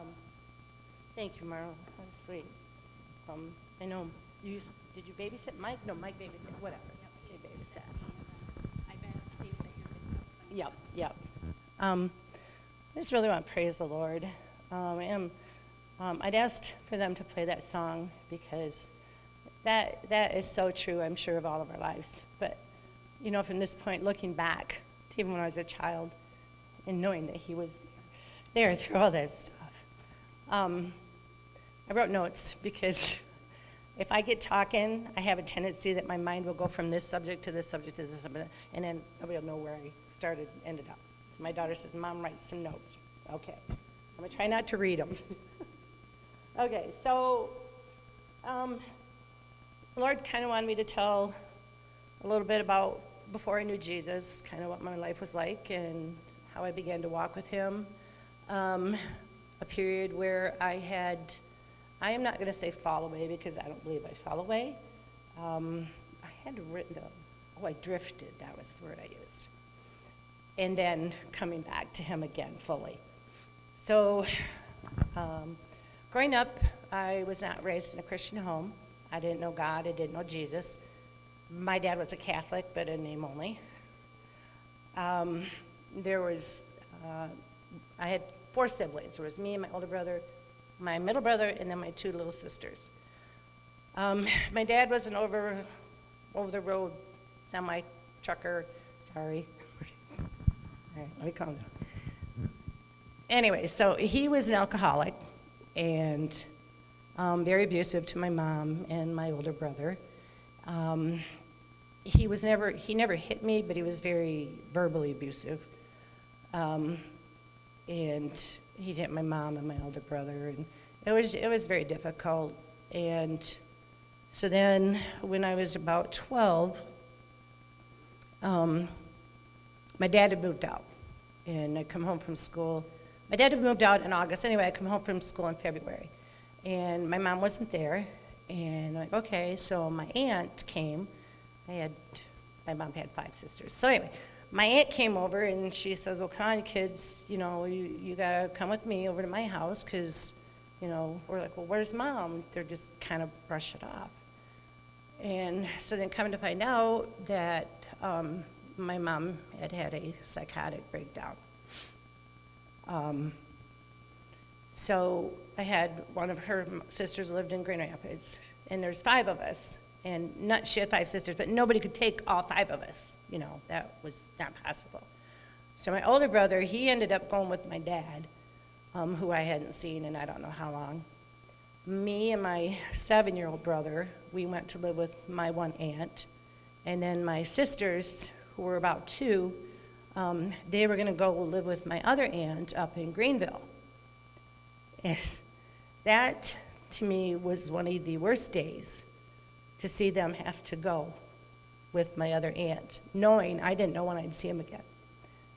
Um, Thank you, Marla. That's sweet. I know did you babysit Mike? No, Mike babysat, whatever. She babysat. I bet Steve that you're good. Yep, yep. I just really want to praise the Lord. And I'd asked for them to play that song because that is so true, I'm sure, of all of our lives. But, from this point, looking back to even when I was a child and knowing that he was there through all that stuff, I wrote notes because if I get talking, I have a tendency that my mind will go from this subject to this subject to this subject, and then nobody will know where I started, ended up. So my daughter says, Mom, write some notes. Okay. I'm going to try not to read them. Okay, so the Lord kind of wanted me to tell a little bit about before I knew Jesus, kind of what my life was like and how I began to walk with him. A period where I am not going to say fall away because I don't believe I fell away. I had written down, I drifted, that was the word I used. And then coming back to him again fully. So growing up, I was not raised in a Christian home. I didn't know God, I didn't know Jesus. My dad was a Catholic, but in name only. I had 4 siblings. There was me and my older brother, my middle brother, and then my 2 little sisters. My dad was an over-the-road semi-trucker. Sorry. All right, let me calm down. Anyway, so he was an alcoholic and very abusive to my mom and my older brother. He never hit me, but he was very verbally abusive. And he hit my mom and my older brother, and it was very difficult. And so then when I was about 12, my dad had moved out, and I'd come home from school. My dad had moved out in August. Anyway, I'd come home from school in February, and my mom wasn't there. And I'm like, okay, so my aunt came. My mom had 5 sisters. So anyway, my aunt came over and she says, well, come on, kids, you got to come with me over to my house because, we're like, well, where's Mom? They're just kind of brush it off. And so then coming to find out that my mom had a psychotic breakdown. So I had one of her sisters lived in Grand Rapids, and there's 5 of us. And she had 5 sisters, but nobody could take all 5 of us. That was not possible. So my older brother, he ended up going with my dad, who I hadn't seen in I don't know how long. Me and my 7-year-old brother, we went to live with my one aunt. And then my sisters, who were about 2, they were going to go live with my other aunt up in Greenville. And that, to me, was one of the worst days, to see them have to go with my other aunt, knowing I didn't know when I'd see them again.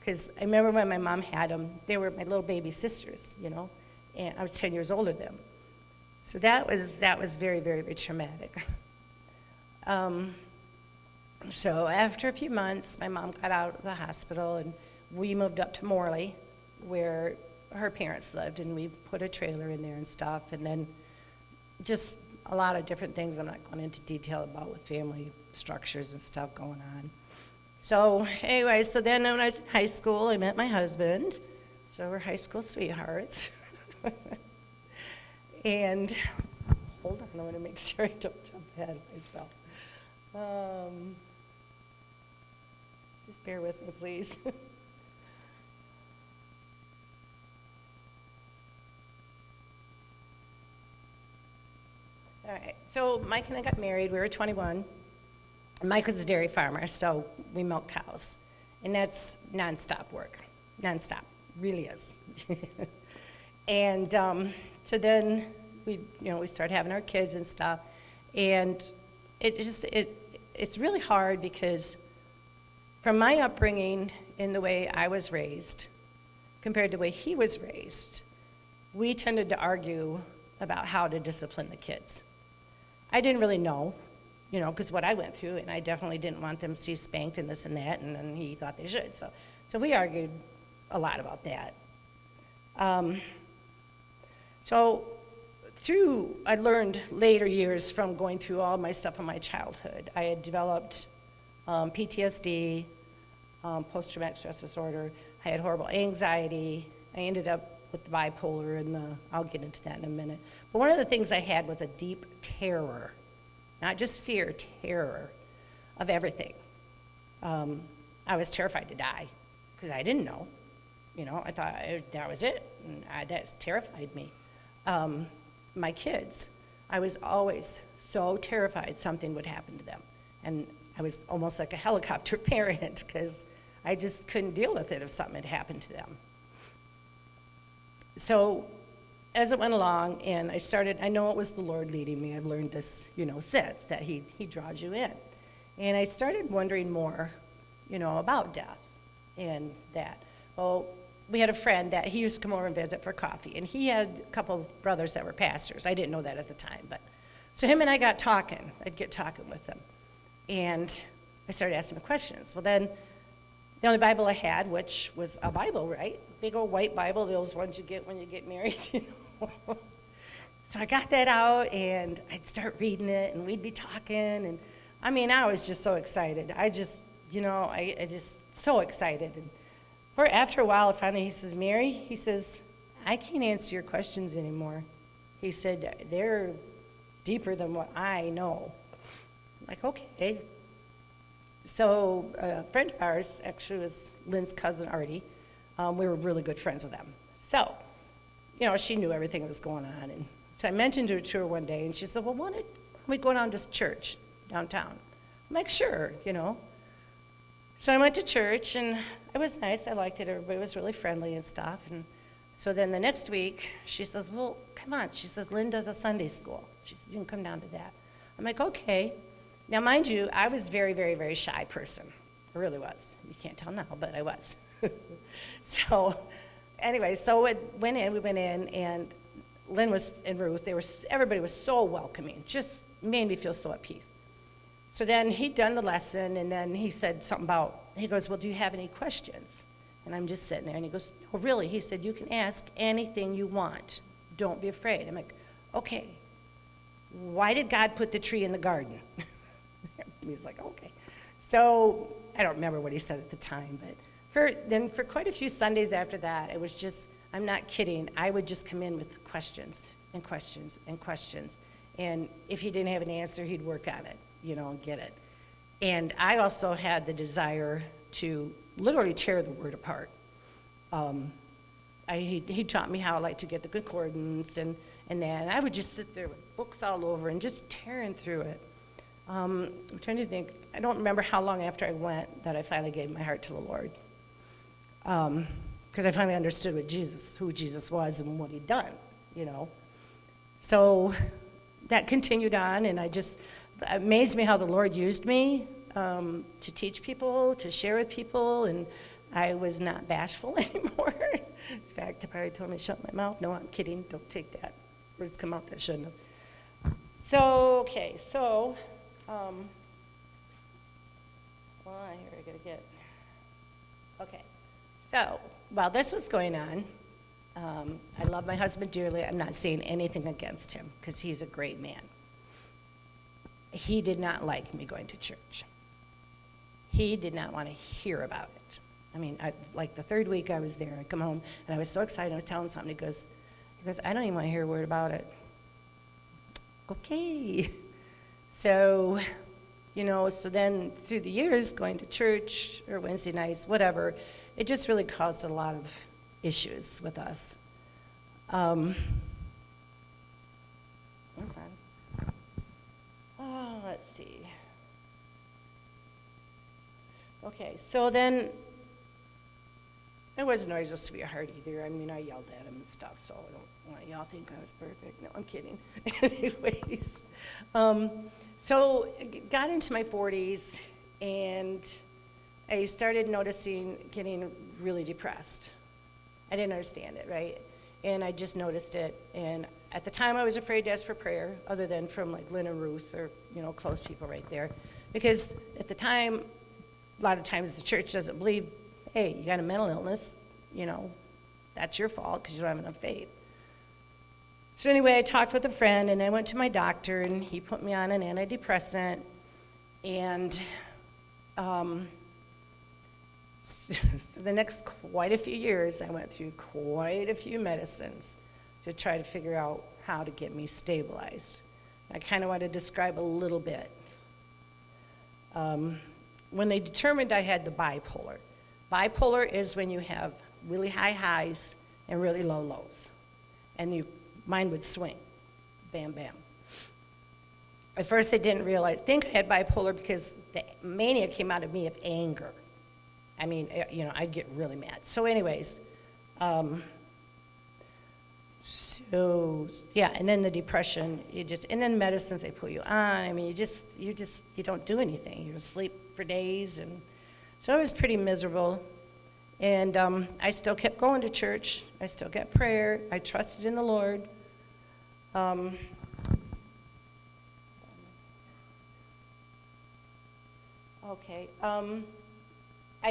Because I remember when my mom had them, they were my little baby sisters, and I was 10 years older than them. So that was very, very, very traumatic. So after a few months, my mom got out of the hospital, and we moved up to Morley, where her parents lived, and we put a trailer in there and stuff, and then just a lot of different things I'm not going into detail about with family structures and stuff going on. So anyway, so then when I was in high school, I met my husband. So we're high school sweethearts. And hold on, I want to make sure I don't jump ahead of myself. Just bear with me, please. All right, so Mike and I got married. We were 21. Mike was a dairy farmer, so we milked cows. And that's nonstop work. Nonstop, really is. And so then we started having our kids and stuff. And it's really hard because from my upbringing in the way I was raised compared to the way he was raised, we tended to argue about how to discipline the kids. I didn't really know, because what I went through, and I definitely didn't want them to be spanked and this and that, and then he thought they should. So we argued a lot about that. So I learned later years from going through all my stuff in my childhood. I had developed PTSD, post-traumatic stress disorder. I had horrible anxiety. I ended up with the bipolar, and I'll get into that in a minute. But one of the things I had was a deep terror, not just fear, terror of everything. I was terrified to die because I didn't know. I thought that was it, and that terrified me. My kids, I was always so terrified something would happen to them. And I was almost like a helicopter parent because I just couldn't deal with it if something had happened to them. So as it went along, and I know it was the Lord leading me. I've learned this, since, that he draws you in. And I started wondering more, about death and that. Well, we had a friend that he used to come over and visit for coffee, and he had a couple brothers that were pastors. I didn't know that at the time, but so him and I got talking. I'd get talking with him, and I started asking him questions. Well, then the only Bible I had, which was a Bible, right? Big old white Bible, those ones you get when you get married. So I got that out, and I'd start reading it, and we'd be talking, and I was just so excited. I just so excited. And after a while, finally, he says, Mary, he says, I can't answer your questions anymore. He said, they're deeper than what I know. I'm like, okay. So a friend of ours, actually was Lynn's cousin, Artie. We were really good friends with them. So, she knew everything that was going on. And so I mentioned it to her one day, and she said, well, why don't we go down to church downtown? I'm like, sure, So I went to church, and it was nice. I liked it. Everybody was really friendly and stuff. And so then the next week, she says, well, come on. She says, Lynn does a Sunday school. She said, you can come down to that. I'm like, okay. Now, mind you, I was very, very, very shy person. I really was. You can't tell now, but I was. So anyway, we went in, and Lynn and Ruth, everybody was so welcoming, just made me feel so at peace. So then he'd done the lesson, and then he said something he goes, well, do you have any questions? And I'm just sitting there, and he goes, oh, really? He said, you can ask anything you want. Don't be afraid. I'm like, okay, why did God put the tree in the garden? He's like, okay. So I don't remember what he said at the time, but for quite a few Sundays after that, it was just, I'm not kidding, I would just come in with questions and questions and questions. And if he didn't have an answer, he'd work on it, and get it. And I also had the desire to literally tear the word apart. He taught me how to get the concordance and that. And I would just sit there with books all over and just tearing through it. I'm trying to think. I don't remember how long after I went that I finally gave my heart to the Lord. Because I finally understood who Jesus was and what he'd done, So that continued on, and it amazed me how the Lord used me to teach people, to share with people, and I was not bashful anymore. In fact, they probably told me to shut my mouth. No, I'm kidding. Don't take that. Words come out that shouldn't have. So, okay, here I gotta get. Okay, so while this was going on, I love my husband dearly. I'm not saying anything against him because he's a great man. He did not like me going to church. He did not want to hear about it. Like the third week I was there, I come home, and I was so excited. I was telling him something. He goes, I don't even want to hear a word about it. Okay. So, so then through the years, going to church or Wednesday nights, whatever, it just really caused a lot of issues with us. Let's see. Okay, so then it wasn't always just sweetheart either. I yelled at him and stuff, so I don't want y'all think I was perfect. No, I'm kidding. Anyways, so got into my 40s, and I started noticing getting really depressed. I didn't understand it, right? And I just noticed it, and at the time I was afraid to ask for prayer, other than from like Lynn and Ruth or, close people right there. Because at the time, a lot of times the church doesn't believe, hey, you got a mental illness, that's your fault because you don't have enough faith. So anyway, I talked with a friend, and I went to my doctor, and he put me on an antidepressant, and so the next quite a few years, I went through quite a few medicines to try to figure out how to get me stabilized. I kind of want to describe a little bit. When they determined I had the bipolar. Bipolar is when you have really high highs and really low lows. And mine would swing, bam, bam. At first they didn't think I had bipolar because the mania came out of me of anger. I mean, I'd get really mad. So anyways, and then the depression, and then medicines they put you on. I mean, you don't do anything. You sleep for days, and so it was pretty miserable. And I still kept going to church. I still got prayer. I trusted in the Lord. I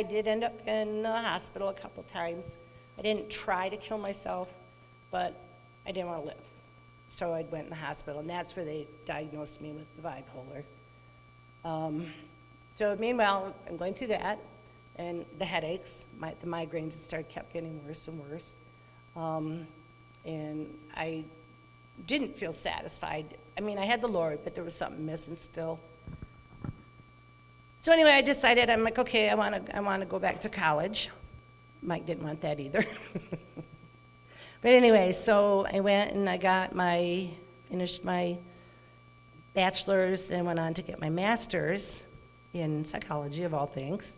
did end up in the hospital a couple times. I didn't try to kill myself, but I didn't want to live. So I went in the hospital, and that's where they diagnosed me with the bipolar. So meanwhile, I'm going through that, and the headaches, the migraines kept getting worse and worse. And I didn't feel satisfied. I mean, I had the Lord, but there was something missing still. So anyway, I decided, I'm like, okay, I want to go back to college. Mike didn't want that either. But anyway, so I went and finished my bachelor's, then went on to get my master's in psychology, of all things.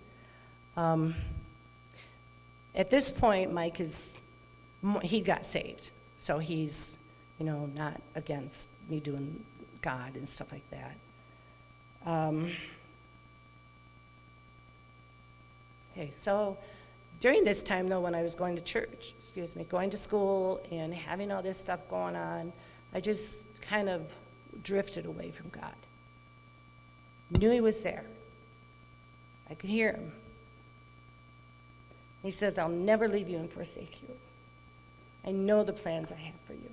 At this point, Mike he got saved. So he's, not against me doing God and stuff like that. So during this time, though, when I was going to church, going to school and having all this stuff going on, I just kind of drifted away from God. Knew he was there. I could hear him. He says, I'll never leave you and forsake you. I know the plans I have for you.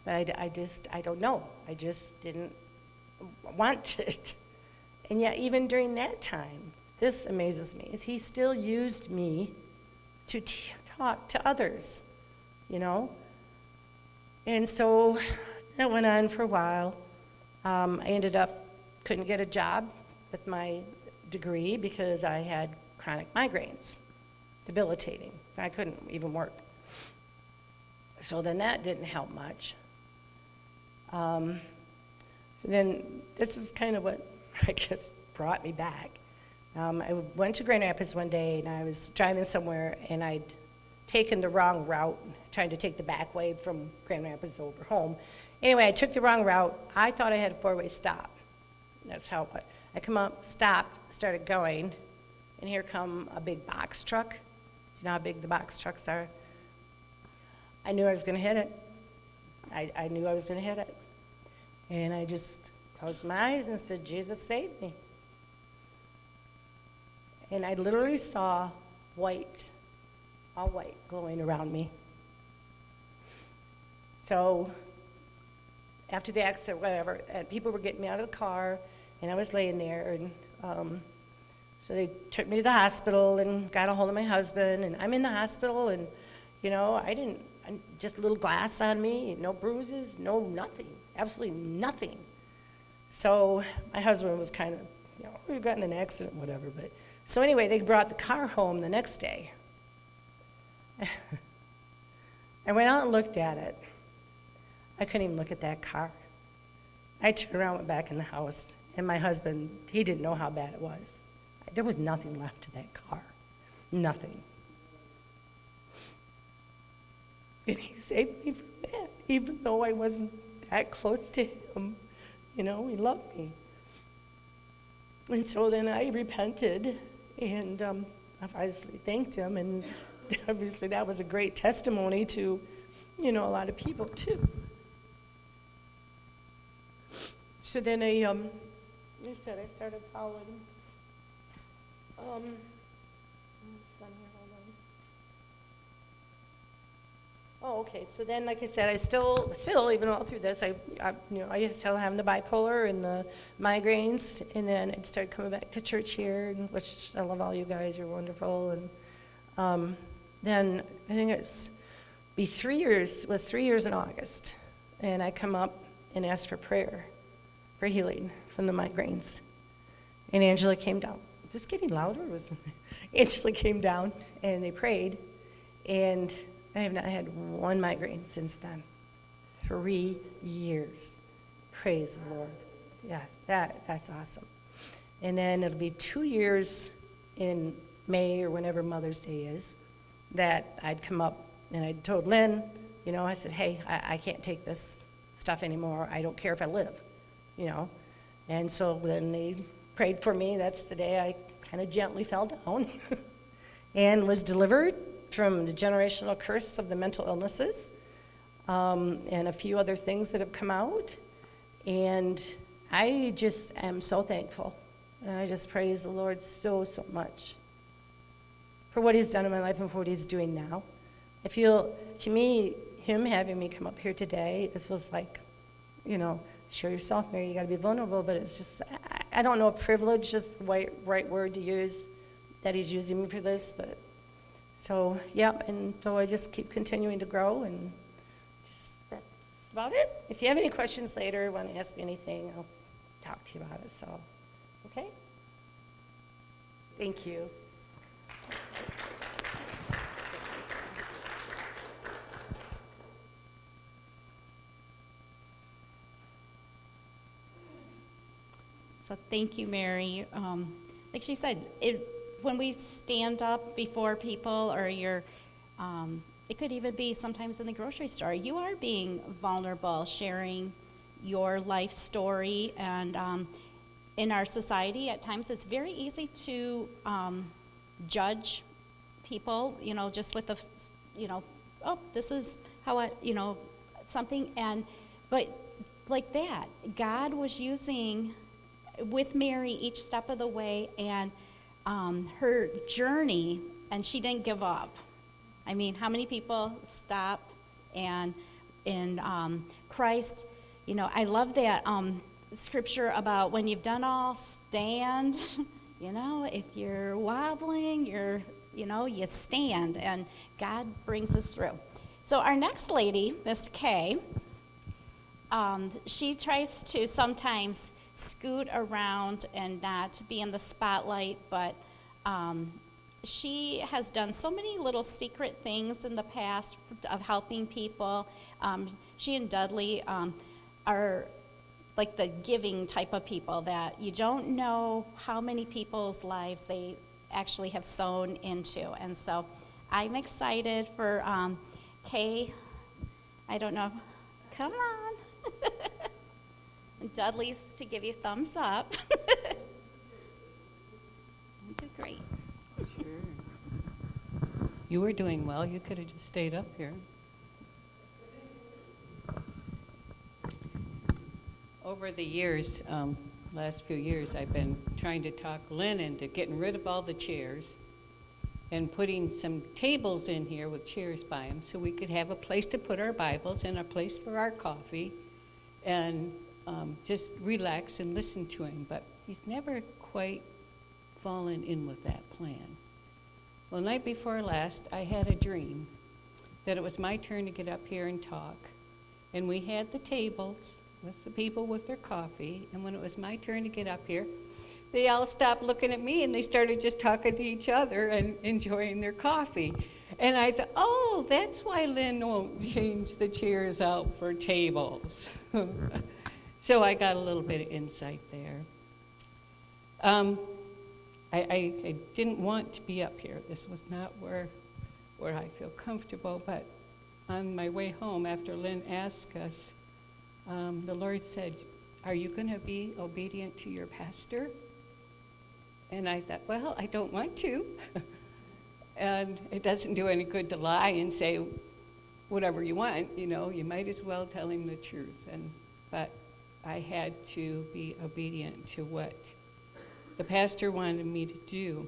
But I don't know. I just didn't want it. And yet, even during that time, this amazes me, is he still used me to talk to others, And so that went on for a while. I couldn't get a job with my degree because I had chronic migraines, debilitating. I couldn't even work. So then that didn't help much. So then this is kind of what, I guess, brought me back. I went to Grand Rapids one day, and I was driving somewhere, and I'd taken the wrong route, trying to take the back way from Grand Rapids over home. Anyway, I took the wrong route. I thought I had a four-way stop. That's how it was. I come up, stopped, started going, and here come a big box truck. You know how big the box trucks are? I knew I was going to hit it. I knew I was going to hit it. And I just closed my eyes and said, Jesus, save me. And I literally saw white, all white, glowing around me. So after the accident, whatever, and people were getting me out of the car, and I was laying there, and so they took me to the hospital and got a hold of my husband, and I'm in the hospital, and, just a little glass on me, no bruises, no nothing, absolutely nothing. So my husband was kind of, we've gotten in an accident, whatever, but. So anyway, they brought the car home the next day. I went out and looked at it. I couldn't even look at that car. I turned around, went back in the house, and my husband, he didn't know how bad it was. There was nothing left to that car, nothing. And he saved me from that, even though I wasn't that close to him. He loved me. And so then I repented, and I obviously thanked him, and obviously that was a great testimony to, a lot of people too. So then I started following. It's done here, hold Oh, okay, so then, like I said, I still, even all through this, I used to still having the bipolar and the migraines, and then it started coming back to church here, which I love all you guys, you're wonderful, and then I think it was 3 years in August, and I come up and asked for prayer, for healing from the migraines, and Angela came down. Just getting louder, Angela came down, and they prayed, and I have not had one migraine since then. 3 years. Praise the Lord. Yeah, that's awesome. And then it'll be 2 years in May or whenever Mother's Day is that I'd come up and I told Lynn, I said, hey, I can't take this stuff anymore. I don't care if I live, And so then they prayed for me. That's the day I kind of gently fell down and was delivered from the generational curse of the mental illnesses, and a few other things that have come out. And I just am so thankful. And I just praise the Lord so much for what he's done in my life and for what he's doing now. I feel, to me, him having me come up here today, it was like, show yourself, Mary, you got to be vulnerable, but it's just, I don't know if privilege is the right word to use, that he's using me for this, but so, yeah, and so I just keep continuing to grow, and just that's about it. If you have any questions later, want to ask me anything, I'll talk to you about it, so, okay? Thank you. So thank you, Mary. Like she said, when we stand up before people, or it could even be sometimes in the grocery store, you are being vulnerable, sharing your life story. And in our society, at times, it's very easy to judge people, just with oh, this is how something. But like that, God was using with Mary each step of the way, and her journey, and she didn't give up. I mean, how many people stop and in Christ, I love that scripture about when you've done all, stand. If you're wobbling, you stand, and God brings us through. So our next lady, Miss Kay, she tries to sometimes scoot around and not be in the spotlight, but she has done so many little secret things in the past of helping people. She and Dudley are like the giving type of people that you don't know how many people's lives they actually have sown into. And so I'm excited for Kay. I don't know. Come on. And Dudley's to give you thumbs up. You do great. Sure. You were doing well. You could have just stayed up here. Over the years, last few years, I've been trying to talk Lynn into getting rid of all the chairs and putting some tables in here with chairs by them so we could have a place to put our Bibles and a place for our coffee and just relax and listen to him. But he's never quite fallen in with that plan. Well, night before last, I had a dream that it was my turn to get up here and talk. And we had the tables with the people with their coffee. And when it was my turn to get up here, they all stopped looking at me and they started just talking to each other and enjoying their coffee. And I thought, oh, that's why Lynn won't change the chairs out for tables. So I got a little bit of insight there. I didn't want to be up here. This was not where I feel comfortable. But on my way home, after Lynn asked us, the Lord said, are you going to be obedient to your pastor? And I thought, well, I don't want to. And it doesn't do any good to lie and say whatever you want. You might as well tell him the truth. But I had to be obedient to what the pastor wanted me to do.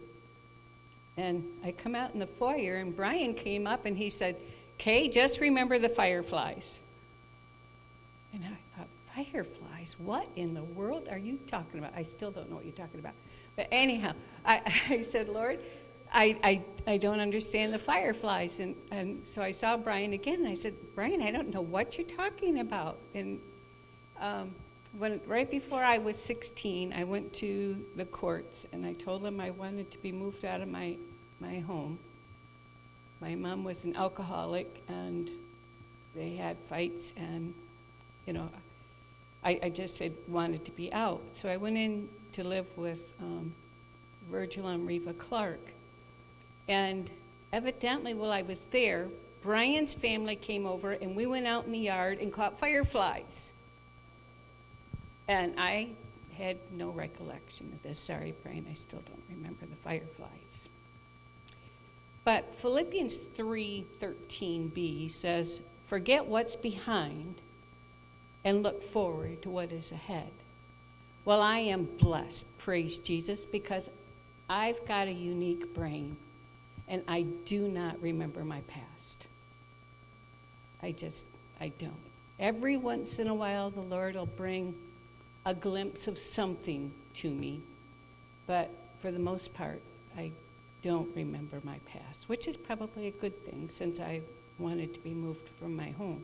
And I come out in the foyer, and Brian came up and he said, okay, just remember the fireflies. And I thought, fireflies? What in the world are you talking about? I still don't know what you're talking about. But anyhow, I said, Lord, I don't understand the fireflies. And so I saw Brian again, and I said, Brian, I don't know what you're talking about. And right before I was 16, I went to the courts, and I told them I wanted to be moved out of my home. My mom was an alcoholic, and they had fights, and, you know, I just wanted to be out. So I went in to live with Virgil and Reva Clark. And evidently, while I was there, Brian's family came over, and we went out in the yard and caught fireflies. And I had no recollection of this. Sorry, Brian, I still don't remember the fireflies. But Philippians 3:13b says, forget what's behind and look forward to what is ahead. Well, I am blessed, praise Jesus, because I've got a unique brain, and I do not remember my past. I don't. Every once in a while, the Lord will bring a glimpse of something to me, but for the most part, I don't remember my past, which is probably a good thing since I wanted to be moved from my home.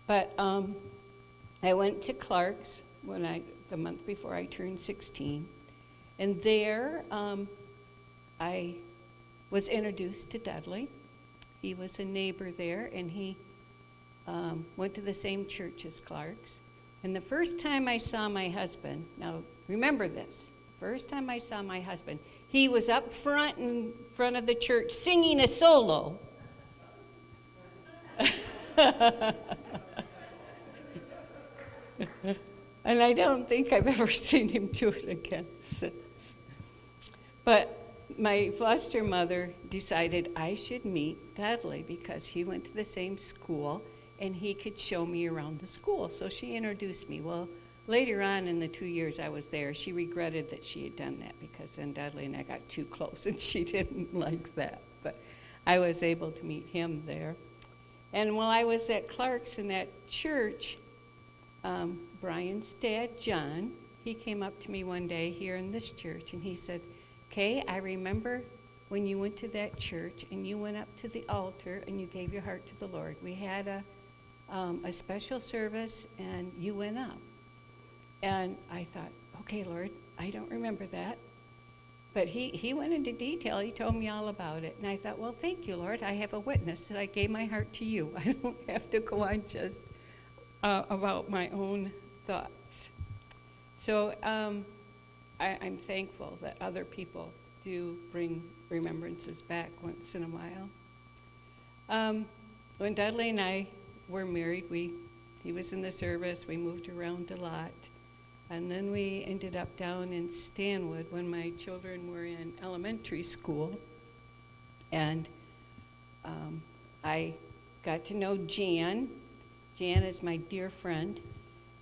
But I went to Clark's the month before I turned 16, and there I was introduced to Dudley. He was a neighbor there, and he went to the same church as Clark's. And the first time I saw my husband, now remember this, first time I saw my husband, he was up front in front of the church singing a solo. And I don't think I've ever seen him do it again since. But my foster mother decided I should meet Dudley because he went to the same school and he could show me around the school. So she introduced me. Well, later on in the 2 years I was there, she regretted that she had done that because then Dudley and I got too close and she didn't like that. But I was able to meet him there. And while I was at Clark's in that church, Brian's dad, John, he came up to me one day here in this church and he said, Kay, I remember when you went to that church and you went up to the altar and you gave your heart to the Lord. We had a special service and you went up. And I thought, okay, Lord, I don't remember that. But he went into detail. He told me all about it. And I thought, well, thank you, Lord. I have a witness that I gave my heart to you. I don't have to go on just about my own thoughts. So I'm thankful that other people do bring remembrances back once in a while. When Dudley and I were married, he was in the service. We moved around a lot. And then we ended up down in Stanwood when my children were in elementary school. And I got to know Jan. Jan is my dear friend,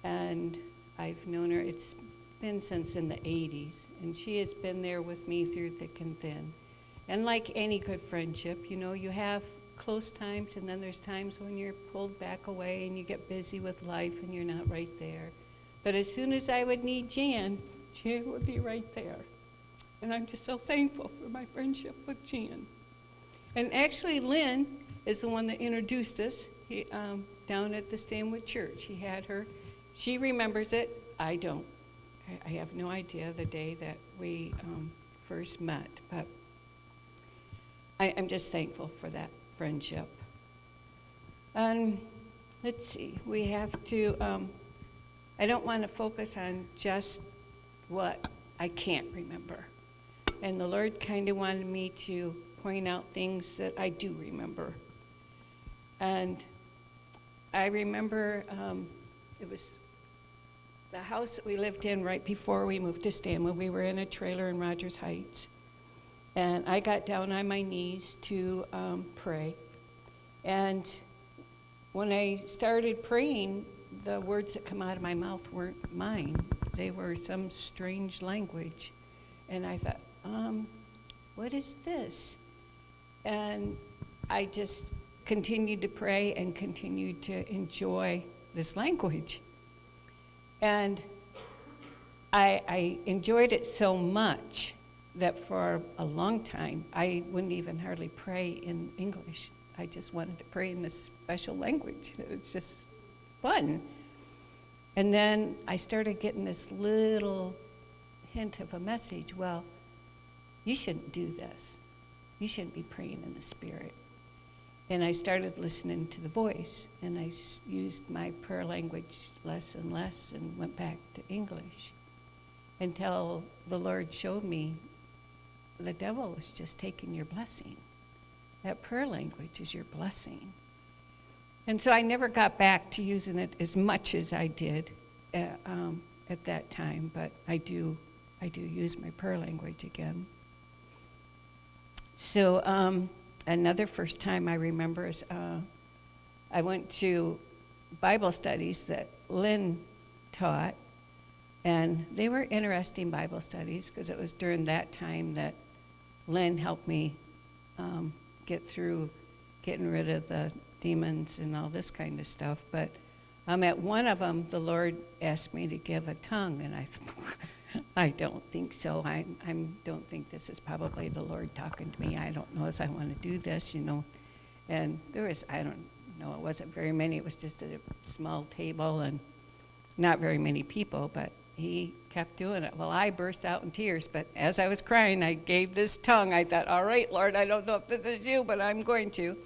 and I've known her, it's been since in the 80s, and she has been there with me through thick and thin. And like any good friendship, you know, you have close times, and then there's times when you're pulled back away and you get busy with life and you're not right there. But as soon as I would need Jan would be right there. And I'm just so thankful for my friendship with Jan. And actually, Lynn is the one that introduced us down at the Stanwood Church. He had her. She remembers it. I don't. I have no idea the day that we first met. But I'm just thankful for that friendship. Let's see. We have to... I don't want to focus on just what I can't remember. And the Lord kind of wanted me to point out things that I do remember. And I remember it was the house that we lived in right before we moved to Stanwood. We were in a trailer in Rogers Heights. And I got down on my knees to pray. And when I started praying, the words that come out of my mouth weren't mine. They were some strange language. And I thought, what is this? And I just continued to pray and continued to enjoy this language. And I enjoyed it so much that for a long time, I wouldn't even hardly pray in English. I just wanted to pray in this special language. It was just fun. And then I started getting this little hint of a message. Well, you shouldn't do this. You shouldn't be praying in the Spirit. And I started listening to the voice, and I used my prayer language less and less and went back to English until the Lord showed me the devil was just taking your blessing. That prayer language is your blessing. And so I never got back to using it as much as I did at that time, but I do use my prayer language again. So another first time I remember is I went to Bible studies that Lynn taught, and they were interesting Bible studies because it was during that time that Lynn helped me get through getting rid of the demons and all this kind of stuff. But at one of them, the Lord asked me to give a tongue, and I thought, I don't think so. I don't think this is probably the Lord talking to me. I don't know if I want to do this, you know. And there was, I don't know, it wasn't very many. It was just a small table and not very many people, but he kept doing it. Well, I burst out in tears, but as I was crying, I gave this tongue. I thought, all right, Lord, I don't know if this is you, but I'm going to.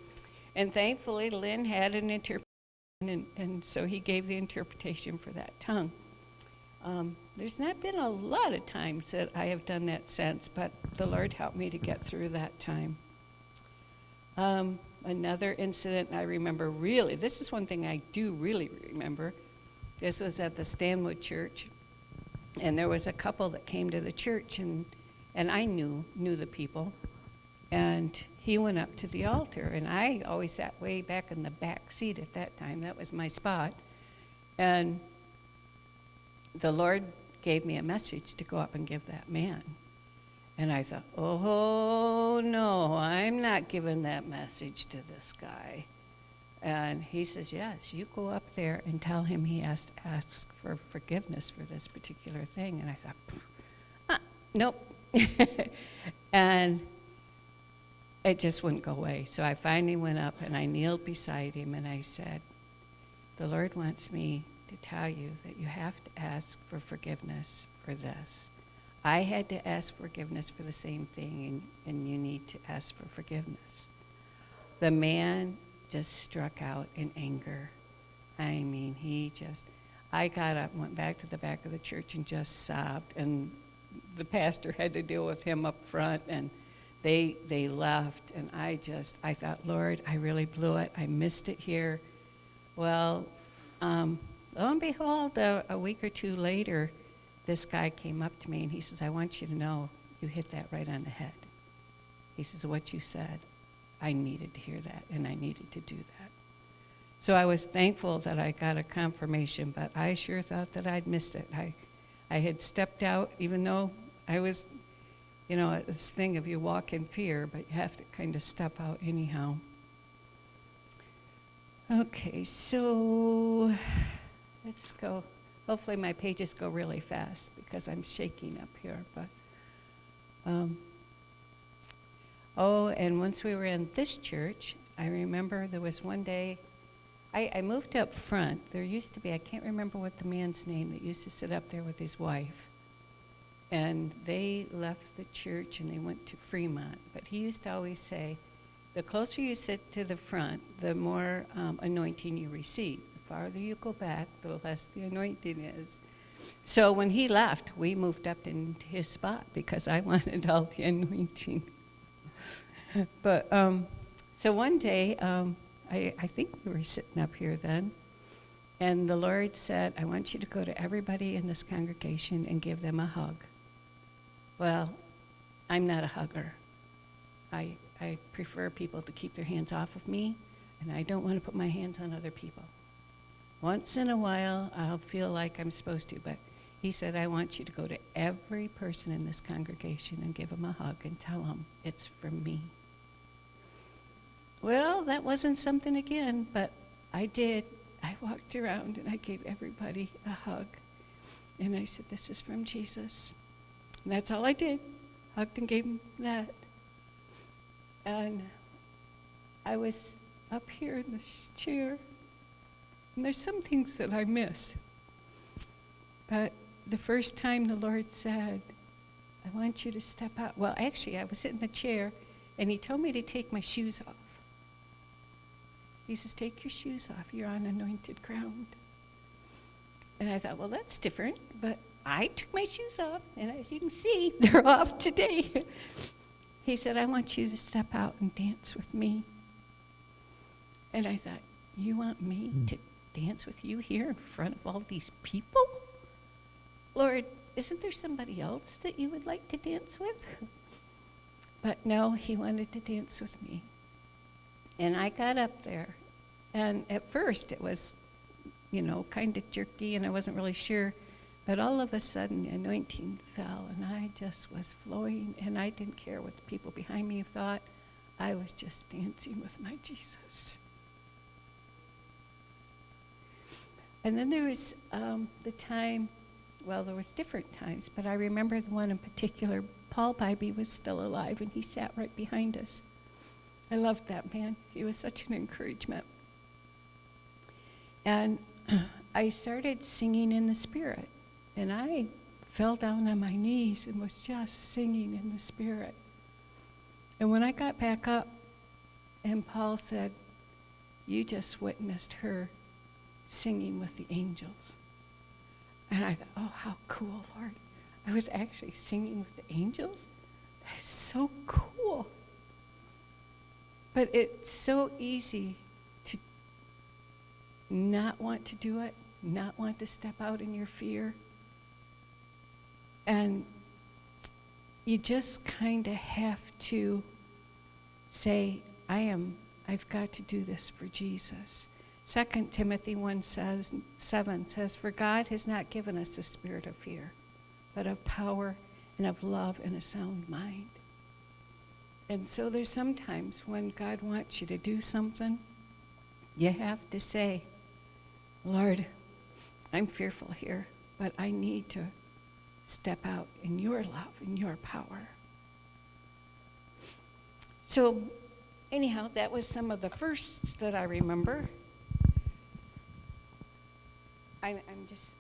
And thankfully, Lynn had an interpretation, and so he gave the interpretation for that tongue. There's not been a lot of times that I have done that since, but the Lord helped me to get through that time. Another incident I remember really, this is one thing I do really remember. This was at the Stanwood Church, and there was a couple that came to the church, and I knew the people, and he went up to the altar, and I always sat way back in the back seat at that time. That was my spot, and the Lord gave me a message to go up and give that man. And I thought, oh, no, I'm not giving that message to this guy. And he says, yes, you go up there and tell him he has to ask for forgiveness for this particular thing. And I thought, nope. And it just wouldn't go away. So I finally went up and I kneeled beside him and I said, the Lord wants me to tell you that you have to ask for forgiveness for this. I had to ask forgiveness for the same thing, and you need to ask for forgiveness. The man just struck out in anger. I mean, I got up and went back to the back of the church and just sobbed, and the pastor had to deal with him up front, and they left, and I thought, Lord, I really blew it. I missed it here. Well, lo and behold, a week or two later, this guy came up to me and he says, I want you to know you hit that right on the head. He says, what you said, I needed to hear that and I needed to do that. So I was thankful that I got a confirmation, but I sure thought that I'd missed it. I had stepped out, even though I was, this thing of you walk in fear, but you have to kind of step out anyhow. Okay, so let's go. Hopefully my pages go really fast because I'm shaking up here. But and once we were in this church, I remember there was one day, I moved up front. There used to be, I can't remember what the man's name that used to sit up there with his wife. And they left the church and they went to Fremont. But he used to always say, the closer you sit to the front, the more anointing you receive. The farther you go back, the less the anointing is. So when he left, we moved up into his spot because I wanted all the anointing. But so one day, I think we were sitting up here then, and the Lord said, I want you to go to everybody in this congregation and give them a hug. Well, I'm not a hugger. I prefer people to keep their hands off of me, and I don't want to put my hands on other people. Once in a while, I'll feel like I'm supposed to, but he said, I want you to go to every person in this congregation and give them a hug and tell them it's from me. well, that wasn't something again, but I did. I walked around and I gave everybody a hug. And I said, this is from Jesus. And that's all I did. Hugged and gave him that. And I was up here in this chair. And there's some things that I miss. But the first time the Lord said, I want you to step out. Well, actually, I was in the chair, and he told me to take my shoes off. He says, take your shoes off. You're on anointed ground. And I thought, well, that's different. But I took my shoes off, and as you can see, they're off today. He said, I want you to step out and dance with me. And I thought, you want me to dance with you here in front of all these people? Lord, isn't there somebody else that you would like to dance with? But no, he wanted to dance with me. And I got up there. And at first it was, kind of jerky, and I wasn't really sure. But all of a sudden, the anointing fell, and I just was flowing, and I didn't care what the people behind me thought. I was just dancing with my Jesus. And then there was the time, well, there was different times, but I remember the one in particular. Paul Bybee was still alive, and he sat right behind us. I loved that man. He was such an encouragement. And I started singing in the Spirit, and I fell down on my knees and was just singing in the Spirit. And when I got back up, and Paul said, you just witnessed her singing with the angels. And I thought, oh, how cool, Lord. I was actually singing with the angels? That is so cool. But it's so easy to not want to do it, not want to step out in your fear. And you just kind of have to say, I've got to do this for Jesus. 2 Timothy 1:7 says, for God has not given us a spirit of fear, but of power and of love and a sound mind. And so there's sometimes when God wants you to do something, you have to say, Lord, I'm fearful here, but I need to step out in your love and your power. So anyhow, that was some of the firsts that I remember.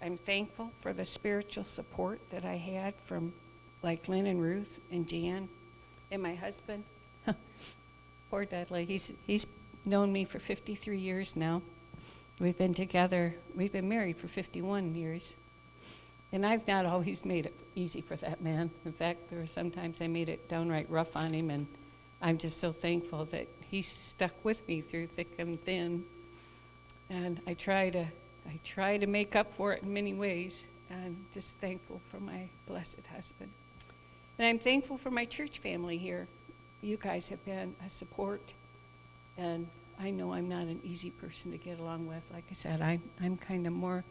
I'm thankful for the spiritual support that I had from like Lynn and Ruth and Jan and my husband. Poor Dudley. He's known me for 53 years now. We've been married for 51 years. And I've not always made it easy for that man. In fact, there were sometimes I made it downright rough on him, and I'm just so thankful that he's stuck with me through thick and thin. And I try to make up for it in many ways. I'm just thankful for my blessed husband. And I'm thankful for my church family here. You guys have been a support, and I know I'm not an easy person to get along with. Like I said, I'm kind of more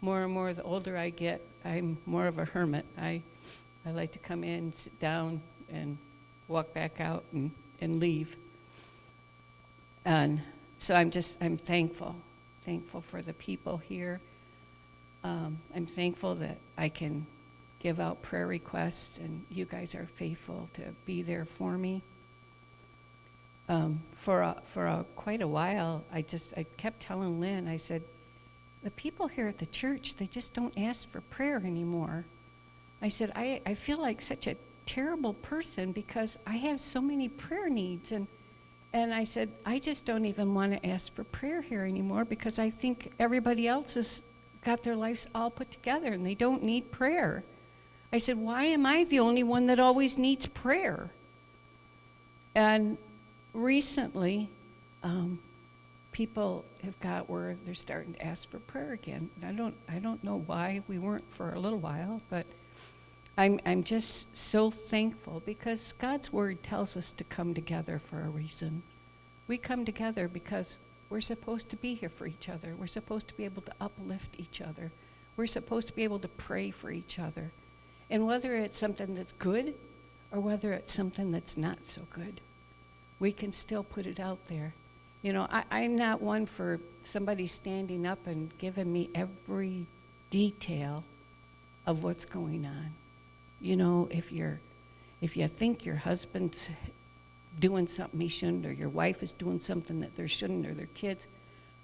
and more the older I get, I'm more of a hermit. I like to come in, sit down, and walk back out and leave. And so I'm thankful for the people here. I'm thankful that I can give out prayer requests, and you guys are faithful to be there for me. For quite a while, I kept telling Lynn, I said, the people here at the church, they just don't ask for prayer anymore. I said, I feel like such a terrible person because I have so many prayer needs. And I said, I just don't even want to ask for prayer here anymore because I think everybody else has got their lives all put together and they don't need prayer. I said, why am I the only one that always needs prayer? And recently, people have got where they're starting to ask for prayer again. And I don't know why we weren't for a little while, but I'm just so thankful because God's word tells us to come together for a reason. We come together because we're supposed to be here for each other. We're supposed to be able to uplift each other. We're supposed to be able to pray for each other. And whether it's something that's good or whether it's something that's not so good, we can still put it out there You know, I'm not one for somebody standing up and giving me every detail of what's going on. You know, if you think your husband's doing something he shouldn't, or your wife is doing something that they shouldn't, or their kids,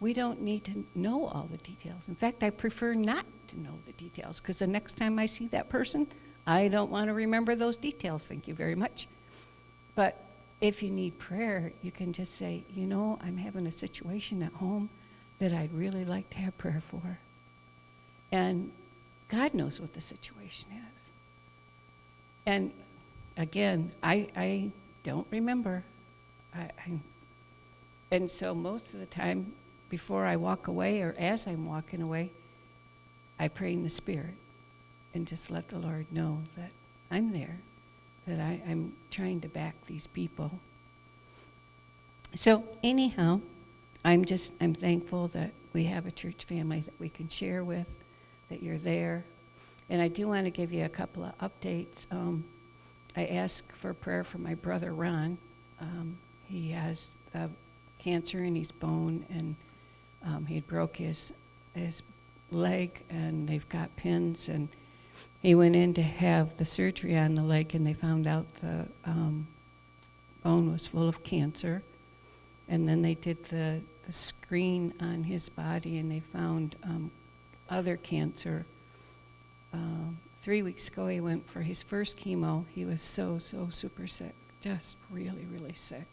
we don't need to know all the details. In fact, I prefer not to know the details, because the next time I see that person, I don't want to remember those details. Thank you very much. But if you need prayer, you can just say, you know, I'm having a situation at home that I'd really like to have prayer for. And God knows what the situation is. And again, I don't remember. And so most of the time, before I walk away or as I'm walking away, I pray in the Spirit and just let the Lord know that I'm there, that I'm trying to back these people. So anyhow, I'm thankful that we have a church family that we can share with, that you're there. And I do want to give you a couple of updates. I asked for prayer for my brother Ron. He has cancer in his bone, and he broke his leg, and they've got pins, and he went in to have the surgery on the leg, and they found out the bone was full of cancer. And then they did the screen on his body, and they found other cancer. 3 weeks ago, he went for his first chemo. He was so super sick, just really, really sick.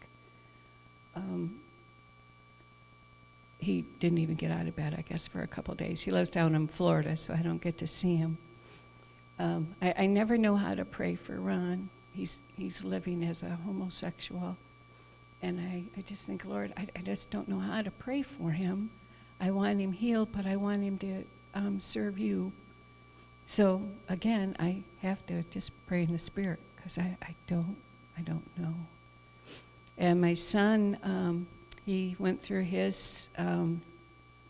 He didn't even get out of bed, I guess, for a couple of days. He lives down in Florida, so I don't get to see him. I never know how to pray for Ron. He's living as a homosexual. And I just think, Lord, I just don't know how to pray for him. I want him healed, but I want him to serve you. So again, I have to just pray in the Spirit, because I don't know. And my son, he went through his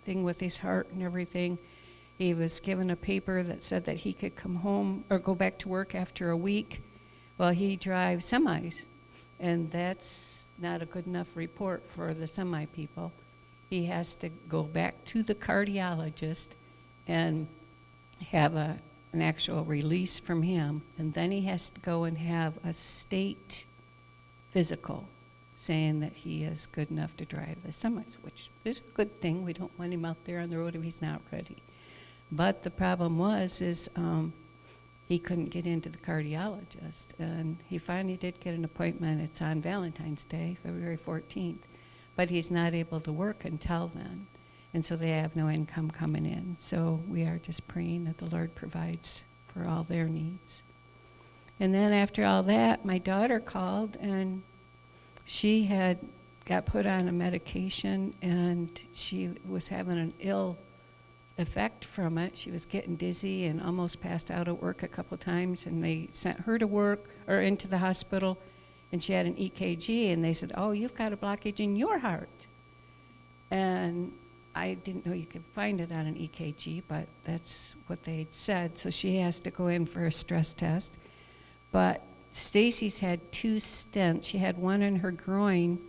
thing with his heart and everything. He was given a paper that said that he could come home or go back to work after a week. Well, he drives semis, and that's not a good enough report for the semi people. He has to go back to the cardiologist and have an actual release from him, and then he has to go and have a state physical saying that he is good enough to drive the semis, which is a good thing. We don't want him out there on the road if he's not ready. But the problem is he couldn't get into the cardiologist, and he finally did get an appointment. It's on Valentine's Day, February 14th, but he's not able to work until then, and so they have no income coming in. So we are just praying that the Lord provides for all their needs. And then after all that, my daughter called, and she had got put on a medication, and she was having an ill effect from it. She was getting dizzy and almost passed out at work a couple times, and they sent her to work or into the hospital, and she had an EKG, and they said, oh, you've got a blockage in your heart. And I didn't know you could find it on an EKG, but that's what they said. So she has to go in for a stress test. But Stacy's had 2 stents. She had one in her groin,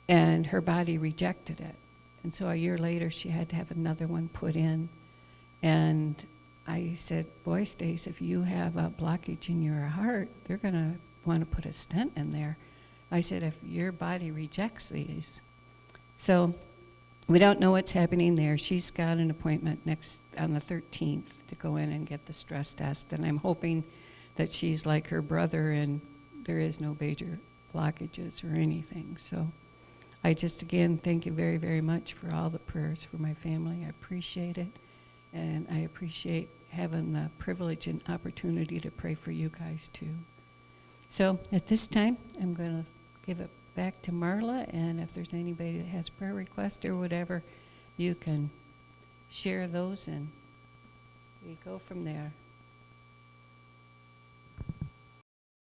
and her body rejected it. And so a year later, she had to have another one put in. And I said, boy, Stace, if you have a blockage in your heart, they're going to want to put a stent in there. I said, if your body rejects these. So we don't know what's happening there. She's got an appointment on the 13th to go in and get the stress test. And I'm hoping that she's like her brother and there is no major blockages or anything. So I just, again, thank you very, very much for all the prayers for my family. I appreciate it, and I appreciate having the privilege and opportunity to pray for you guys, too. So at this time, I'm going to give it back to Marla, and if there's anybody that has prayer requests or whatever, you can share those, and we go from there.